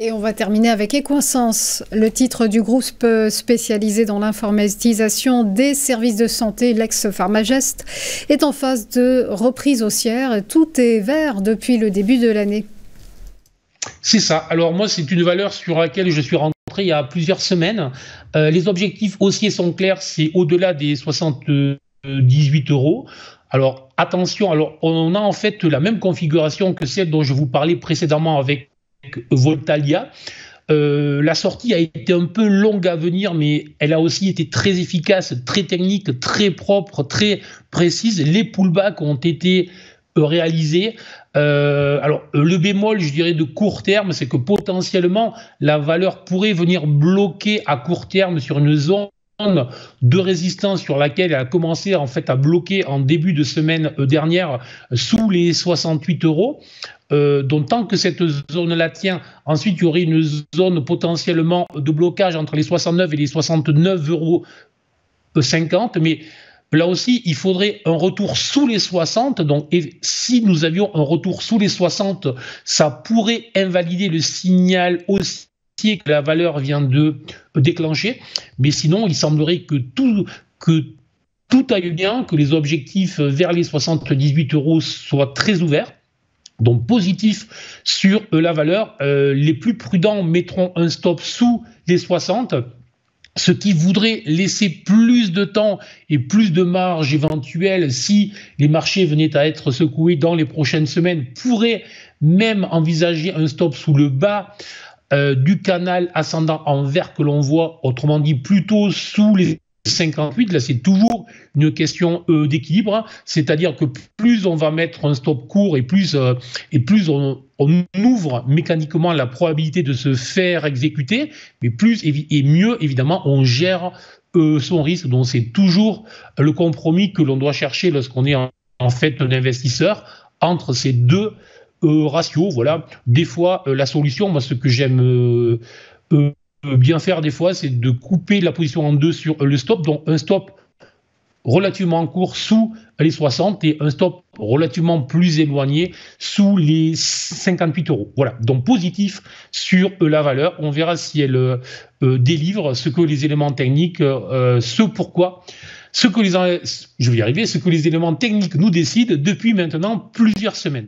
Et on va terminer avec Equinsense, le titre du groupe spécialisé dans l'informatisation des services de santé, l'ex-Pharmagest, est en phase de reprise haussière. Tout est vert depuis le début de l'année. C'est ça. Alors moi, c'est une valeur sur laquelle je suis rentré il y a plusieurs semaines. Les objectifs haussiers sont clairs, c'est au-delà des 78 euros. Alors attention, on a en fait la même configuration que celle dont je vous parlais précédemment avec Voltalia. La sortie a été un peu longue à venir, mais elle a aussi été très efficace, très technique, très propre, très précise. Les pullbacks ont été réalisés. Le bémol, je dirais, de court terme, c'est que potentiellement, la valeur pourrait venir bloquer à court terme sur une zone de résistance sur laquelle elle a commencé en fait à bloquer en début de semaine dernière sous les 68 euros. Donc tant que cette zone-là tient, ensuite il y aurait une zone potentiellement de blocage entre les 69 et les 69,50 euros. Mais là aussi, il faudrait un retour sous les 60. Donc, si nous avions un retour sous les 60, ça pourrait invalider le signal haussier que la valeur vient de déclencher. Mais sinon, il semblerait que tout aille bien, que les objectifs vers les 78 euros soient très ouverts. Donc positif sur la valeur. Les plus prudents mettront un stop sous les 60. Ce qui voudrait laisser plus de temps et plus de marge éventuelle si les marchés venaient à être secoués dans les prochaines semaines, pourrait même envisager un stop sous le bas du canal ascendant en vert que l'on voit, autrement dit plutôt sous les 58. Là, c'est toujours une question d'équilibre, hein. C'est-à-dire que plus on va mettre un stop court et plus on ouvre mécaniquement la probabilité de se faire exécuter, mais plus et mieux, évidemment, on gère son risque. Donc, c'est toujours le compromis que l'on doit chercher lorsqu'on est en fait un investisseur entre ces deux ratios. Voilà. Des fois, la solution, moi, ce que j'aime bien faire des fois, c'est de couper la position en deux sur le stop, donc un stop relativement court sous les 60 et un stop relativement plus éloigné sous les 58 euros. Voilà, donc positif sur la valeur. On verra si elle délivre ce que les éléments techniques, ce que les éléments techniques nous décident depuis maintenant plusieurs semaines.